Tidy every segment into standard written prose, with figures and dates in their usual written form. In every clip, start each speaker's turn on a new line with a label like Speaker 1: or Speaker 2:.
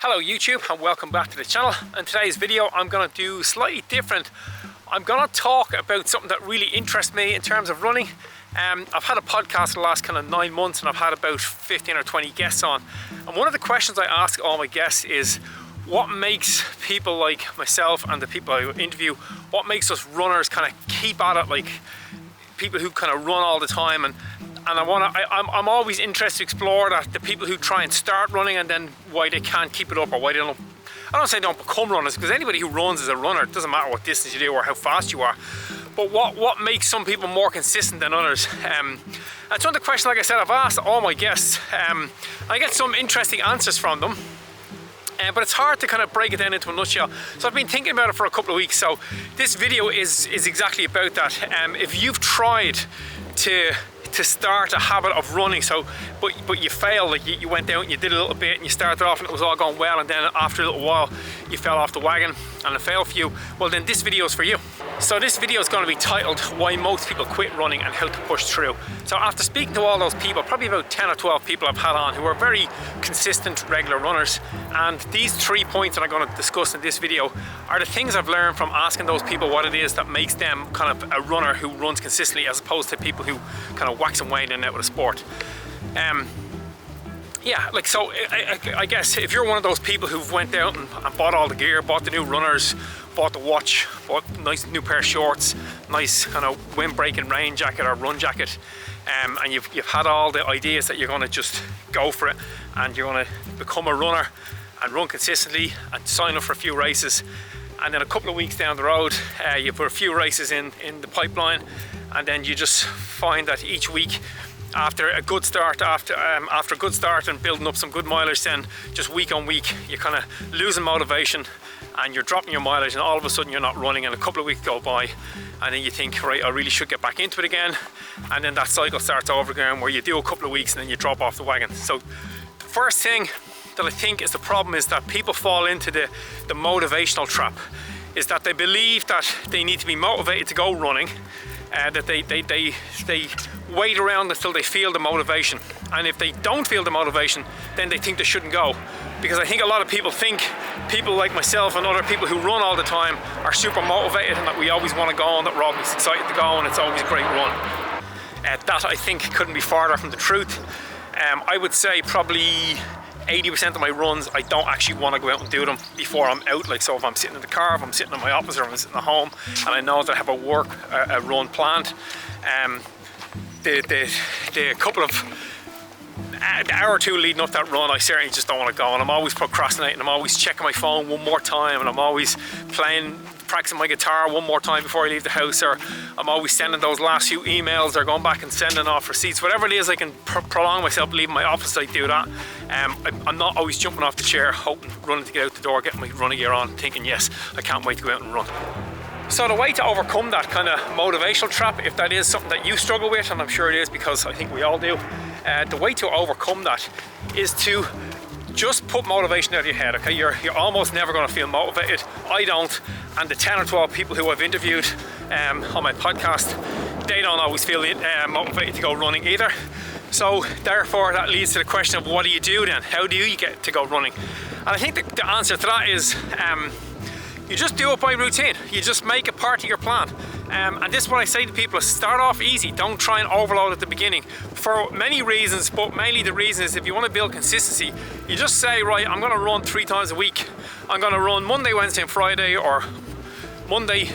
Speaker 1: Hello YouTube and welcome back to the channel. In today's video I'm going to do slightly different. I'm going to talk about something that really interests me in terms of running. I've had a podcast the last kind of 9 months and I've had about 15 or 20 guests on. And one of the questions I ask all my guests is what makes people like myself and the people I interview, what makes us runners kind of keep at it, like people who kind of run all the time. And I'm always interested to explore that, the people who try and start running and then why they can't keep it up, or why they don't, I don't say they don't become runners, because anybody who runs is a runner. It doesn't matter what distance you do or how fast you are, but what makes some people more consistent than others. That's one of the questions, like I said, I've asked all my guests. I get some interesting answers from them, but it's hard to kind of break it down into a nutshell. So I've been thinking about it for a couple of weeks, so this video is exactly about that. If you've tried to start a habit of running, but you failed, like you went out and you did a little bit and you started off and it was all going well, and then after a little while you fell off the wagon and it failed for you, well then this video is for you. So this video is going to be titled Why Most People Quit Running and How to Push Through. So after speaking to all those people, probably about 10 or 12 people I've had on who are very consistent, regular runners, and these 3 points that I'm going to discuss in this video are the things I've learned from asking those people what it is that makes them kind of a runner who runs consistently, as opposed to people who kind of wax and wane in and out with a sport. Yeah, like, so I guess if you're one of those people who've went out and bought all the gear, bought the new runners, bought the watch, bought a nice new pair of shorts, nice kind of windbreaking rain jacket or run jacket, and you've had all the ideas that you're going to just go for it and you're going to become a runner and run consistently and sign up for a few races, and then a couple of weeks down the road you put a few races in the pipeline, and then you just find that each week after a good start, after a good start and building up some good mileage, then just week on week you're kind of losing motivation and you're dropping your mileage, and all of a sudden you're not running, and a couple of weeks go by and then you think, right, I really should get back into it again, and then that cycle starts over again where you do a couple of weeks and then you drop off the wagon. So the first thing that I think is the problem is that people fall into the motivational trap, is that they believe that they need to be motivated to go running, that they wait around until they feel the motivation, and if they don't feel the motivation then they think they shouldn't go. Because I think a lot of people think people like myself and other people who run all the time are super motivated and that we always want to go and that we're always excited to go and it's always a great run. That I think couldn't be farther from the truth. I would say probably 80% of my runs I don't actually want to go out and do them before I'm out. Like, so if I'm sitting in the car, if I'm sitting in my office, or if I'm sitting at home and I know that I have a run planned, the couple of the hour or two leading up that run, I certainly just don't want to go, and I'm always procrastinating. I'm always checking my phone one more time, and I'm always practicing my guitar one more time before I leave the house, or I'm always sending those last few emails or going back and sending off receipts. Whatever it is I can prolong myself leaving my office, I do that. I'm not always jumping off the chair hoping, running to get out the door, getting my running gear on, thinking, yes, I can't wait to go out and run. So the way to overcome that kind of motivational trap, if that is something that you struggle with, and I'm sure it is because I think we all do, the way to overcome that is to just put motivation out of your head. Okay, you're almost never going to feel motivated. I don't, and the 10 or 12 people who I've interviewed on my podcast, they don't always feel motivated to go running either. So therefore that leads to the question of, what do you do then? How do you get to go running? And I think the answer to that is you just do it by routine. You just make it part of your plan. And this is what I say to people, is start off easy. Don't try and overload at the beginning for many reasons, but mainly the reason is if you want to build consistency, you just say, right, I'm going to run 3 times a week. I'm going to run Monday, Wednesday and Friday, or Monday,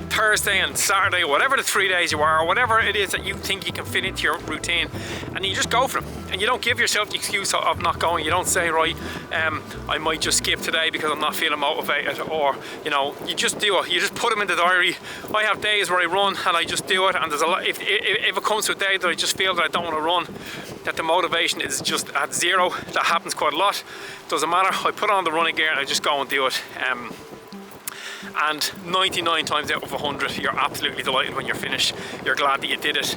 Speaker 1: Thursday and Saturday, whatever the 3 days you are, or whatever it is that you think you can fit into your routine, and you just go for them. And you don't give yourself the excuse of not going. You don't say, right, I might just skip today because I'm not feeling motivated, or, you know, you just do it. You just put them in the diary. I have days where I run and I just do it, and there's a lot, if it comes to a day that I just feel that I don't want to run, that the motivation is just at zero. That happens quite a lot. Doesn't matter, I put on the running gear and I just go and do it. And 99 times out of 100 you're absolutely delighted when you're finished. You're glad that you did it.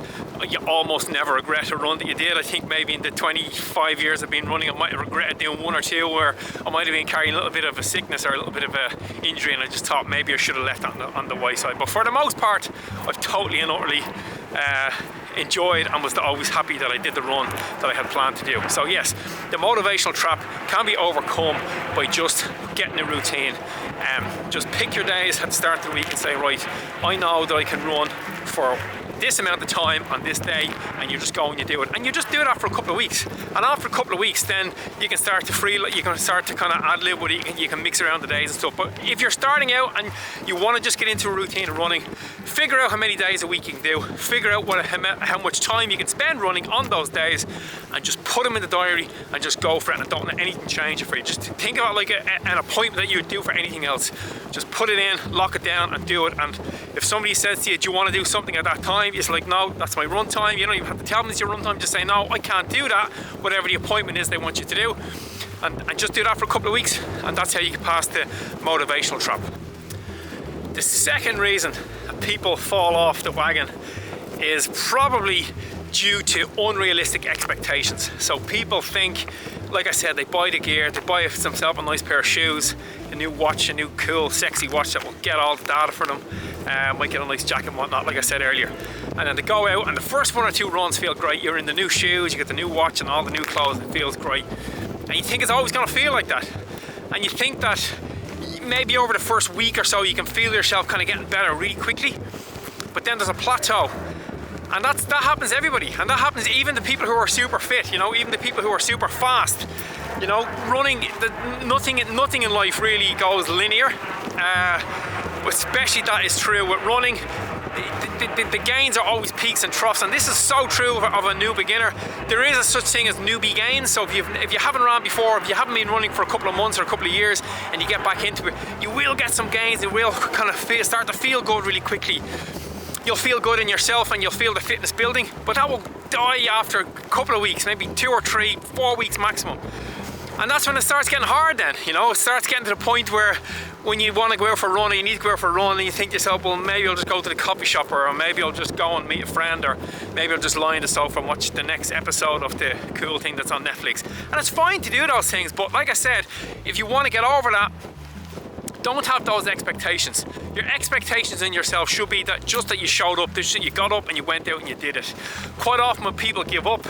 Speaker 1: You almost never regret a run that you did. I think maybe in the 25 years I've been running I might have regretted doing 1 or 2 where I might have been carrying a little bit of a sickness or a little bit of a injury, and I just thought maybe I should have left that on the wayside. But for the most part I've totally and utterly enjoyed and was always happy that I did the run that I had planned to do. So yes, the motivational trap can be overcome by just getting a routine. Just pick your days at the start of the week and say, right, I know that I can run for this amount of time on this day, and you just go and you do it, and you just do that for a couple of weeks. And after a couple of weeks, then you can start to you can start to kind of ad lib with it. You can mix around the days and stuff. But if you're starting out and you want to just get into a routine of running, figure out how many days a week you can do, figure out how much time you can spend running on those days, and just put them in the diary and just go for it, and don't let anything change it for you. Just think about it like an appointment that you would do for anything else. Just put it in, lock it down, and do it. And if somebody says to you, do you want to do something at that time? It's like, no, that's my run time. You don't even have to tell them it's your run time. Just say, no, I can't do that, whatever the appointment is they want you to do, and just do that for a couple of weeks, and that's how you can pass the motivational trap. The second reason that people fall off the wagon is probably due to unrealistic expectations. So people think, like I said, they buy the gear, they buy themselves a nice pair of shoes, a new watch, a new cool, sexy watch that will get all the data for them, might get a nice jacket and whatnot, like I said earlier. And then they go out, and the first one or two runs feel great. You're in the new shoes, you get the new watch and all the new clothes, and it feels great. And you think it's always going to feel like that. And you think that maybe over the first week or so you can feel yourself kind of getting better really quickly. But then there's a plateau. And that happens to everybody, and that happens even to people who are super fit, you know, even the people who are super fast. You know, running, nothing in life really goes linear, especially that is true with running. The gains are always peaks and troughs, and this is so true of a new beginner. There is a such thing as newbie gains. So if you haven't run before, if you haven't been running for a couple of months or a couple of years, and you get back into it, you will get some gains. It will kind of start to feel good really quickly. You'll feel good in yourself, and you'll feel the fitness building, but that will die after a couple of weeks, maybe 2 or 3, 4 weeks maximum. And that's when it starts getting hard then, you know. It starts getting to the point where when you want to go out for a run, or you need to go out for a run, and you think to yourself, well, maybe I'll just go to the coffee shop, or maybe I'll just go and meet a friend, or maybe I'll just lie on the sofa and watch the next episode of the cool thing that's on Netflix. And it's fine to do those things, but like I said, if you want to get over that, don't have those expectations. Your expectations in yourself should be that just that you showed up, you got up and you went out and you did it. Quite often when people give up,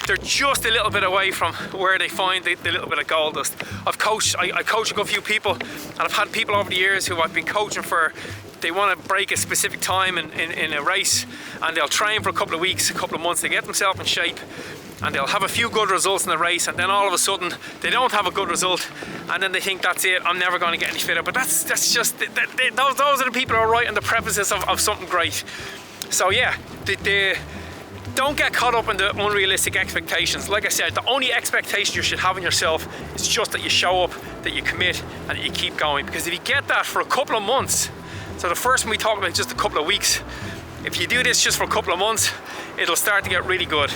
Speaker 1: they're just a little bit away from where they find the little bit of gold dust. I coach a good few people, and I've had people over the years who I've been coaching for. They want to break a specific time in a race, and they'll train for a couple of weeks, a couple of months to get themselves in shape, and they'll have a few good results in the race, and then all of a sudden they don't have a good result, and then they think, that's it, I'm never going to get any fitter. But that's just those are the people who are writing the prefaces of something great. So yeah, don't get caught up in the unrealistic expectations. Like I said, the only expectation you should have in yourself is just that you show up, that you commit, and that you keep going. Because if you get that for a couple of months, so the first one we talked about is just a couple of weeks. If you do this just for a couple of months, it'll start to get really good.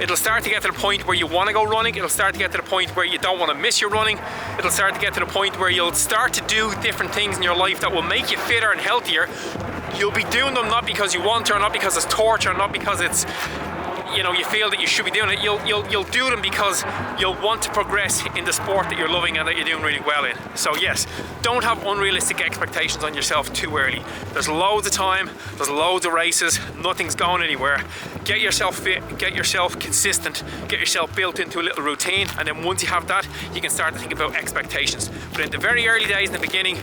Speaker 1: It'll start to get to the point where you want to go running. It'll start to get to the point where you don't want to miss your running. It'll start to get to the point where you'll start to do different things in your life that will make you fitter and healthier. You'll be doing them not because you want to, or not because it's torture, or not because it's, you know, you feel that you should be doing it. You'll do them because you'll want to progress in the sport that you're loving and that you're doing really well in. So yes, don't have unrealistic expectations on yourself too early. There's loads of time, there's loads of races, nothing's going anywhere. Get yourself fit, get yourself consistent, get yourself built into a little routine, and then once you have that, you can start to think about expectations. But in the very early days, in the beginning,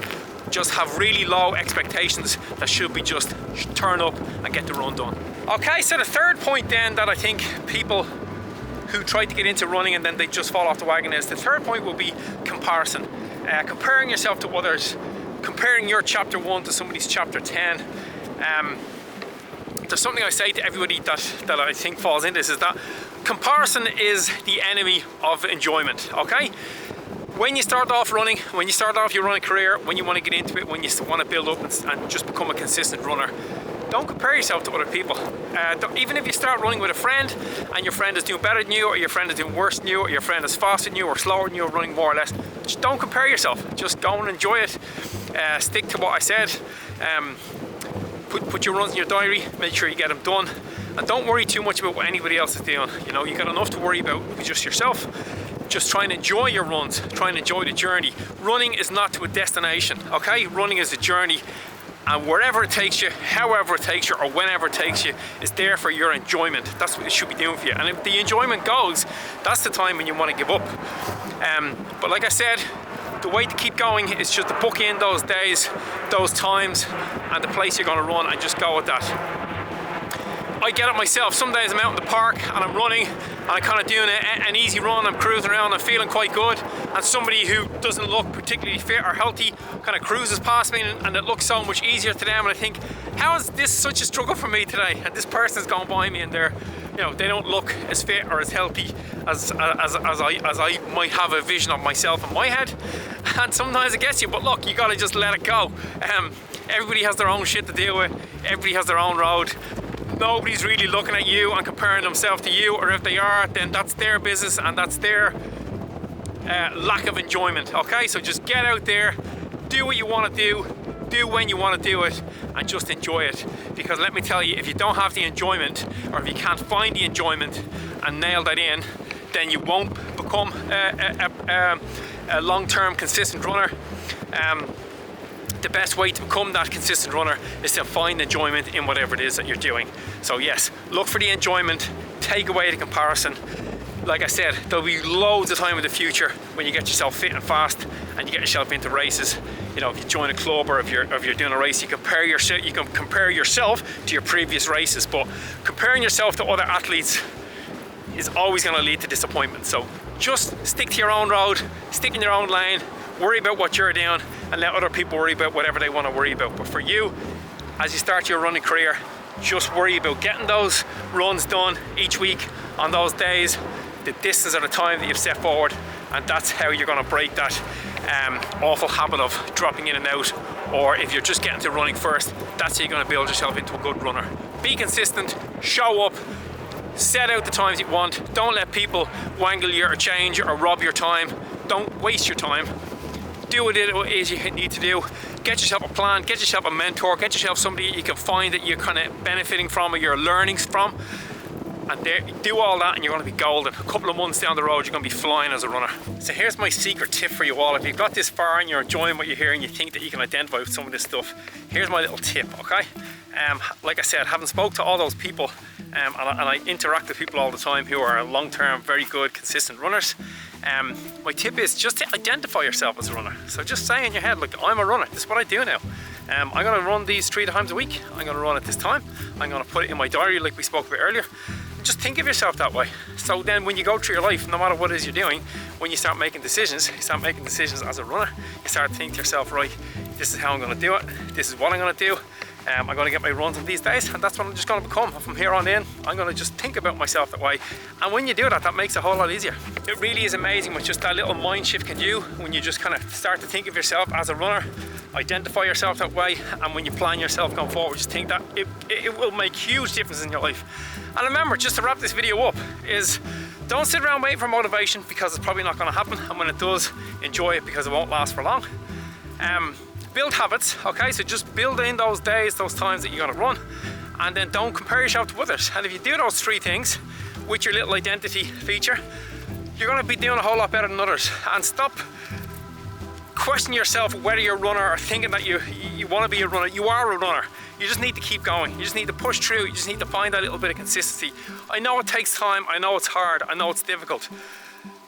Speaker 1: just have really low expectations that should be just turn up and get the run done. Okay, so the third point then that I think people who try to get into running and then they just fall off the wagon is, the third point will be comparison. Comparing yourself to others, comparing your chapter 1 to somebody's chapter 10. There's something I say to everybody that I think falls into this, is that comparison is the enemy of enjoyment, okay? When you start off running, when you start off your running career, when you want to get into it, when you want to build up and just become a consistent runner, don't compare yourself to other people. Even if you start running with a friend and your friend is doing better than you, or your friend is doing worse than you, or your friend is faster than you or slower than you, or running more or less, just don't compare yourself. Just go and enjoy it. Stick to what I said. Put your runs in your diary, make sure you get them done, and don't worry too much about what anybody else is doing. You know, you got enough to worry about with just yourself. Just try and enjoy your runs, try and enjoy the journey. Running is not to a destination, okay? Running is a journey, And wherever it takes you, however it takes you, or whenever it takes you, is there for your enjoyment. That's what it should be doing for you. And if the enjoyment goes, that's the time when you want to give up. But like I said, the way to keep going is just to book in those days, those times, and the place you're going to run, and just go with that. I get it myself. Some days I'm out in the park and I'm running and I'm kind of doing an easy run. I'm cruising around, I'm feeling quite good. And somebody who doesn't look particularly fit or healthy kind of cruises past me, and it looks so much easier to them. And I think, how is this such a struggle for me today? And this person's gone by me and they're, you know, they don't look as fit or as healthy as I might have a vision of myself in my head. And sometimes it gets you, but look, you gotta just let it go. Everybody has their own shit to deal with. Everybody has their own road. Nobody's really looking at you and comparing themselves to you, or if they are, then that's their business and that's their lack of enjoyment. Okay, so just get out there, do what you want to do when you want to do it, and just enjoy it. Because let me tell you, if you don't have the enjoyment, or if you can't find the enjoyment and nail that in, then you won't become a long-term consistent runner. The best way to become that consistent runner is to find enjoyment in whatever it is that you're doing. So yes, look for the enjoyment, take away the comparison. Like I said, there'll be loads of time in the future when you get yourself fit and fast and you get yourself into races. You know, if you join a club, or if you're doing a race, you can compare yourself to your previous races, but comparing yourself to other athletes is always going to lead to disappointment. So just stick to your own road, stick in your own lane, worry about what you're doing, and let other people worry about whatever they want to worry about. But for you, as you start your running career, just worry about getting those runs done each week on those days, the distance or the time that you've set forward, and that's how you're going to break that awful habit of dropping in and out. Or if you're just getting to running first, that's how you're going to build yourself into a good runner. Be consistent, show up, set out the times you want. Don't let people wangle you or change you or rob your time. Don't waste your time. Do what it is you need to do. Get yourself a plan, get yourself a mentor, get yourself somebody you can find that you're kind of benefiting from, or your learnings from, and do all that and you're going to be golden. A couple of months down the road, you're going to be flying as a runner. So here's my secret tip for you all. If you've got this far and you're enjoying what you hear and you think that you can identify with some of this stuff, here's my little tip, okay? Like I said, having spoke to all those people, and I interact with people all the time who are long-term, very good, consistent runners. My tip is just to identify yourself as a runner. So just say in your head, look, I'm a runner, this is what I do now. I'm going to run these 3 times a week. I'm going to run at this time. I'm going to put it in my diary like we spoke about earlier. Just think of yourself that way. So then when you go through your life, no matter what it is you're doing, when you start making decisions, you start making decisions as a runner. You start thinking to yourself, right, this is how I'm going to do it. This is what I'm going to do. I'm going to get my runs on these days, and that's what I'm just going to become. From here on in, I'm going to just think about myself that way. And when you do that, that makes it a whole lot easier. It really is amazing what just that little mind shift can do when you just kind of start to think of yourself as a runner, identify yourself that way, and when you plan yourself going forward, just think that it will make huge differences in your life. And remember, just to wrap this video up, is don't sit around waiting for motivation, because it's probably not going to happen. And when it does, enjoy it, because it won't last for long. Build habits, okay? So just build in those days, those times that you're going to run, and then don't compare yourself to others. And if you do those 3 things with your little identity feature, you're going to be doing a whole lot better than others. And stop questioning yourself whether you're a runner, or thinking that you want to be a runner. You are a runner. You just need to keep going. You just need to push through. You just need to find that little bit of consistency. I know it takes time. I know it's hard. I know it's difficult.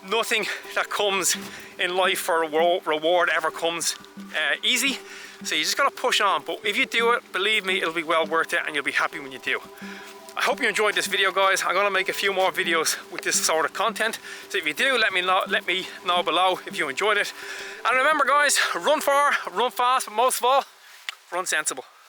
Speaker 1: Nothing that comes in life for a reward ever comes easy. So you just got to push on. But if you do it, believe me, it'll be well worth it, and you'll be happy when you do. I hope you enjoyed this video, guys. I'm going to make a few more videos with this sort of content. So if you do, let me know below if you enjoyed it. And remember, guys, run far, run fast, but most of all, run sensible.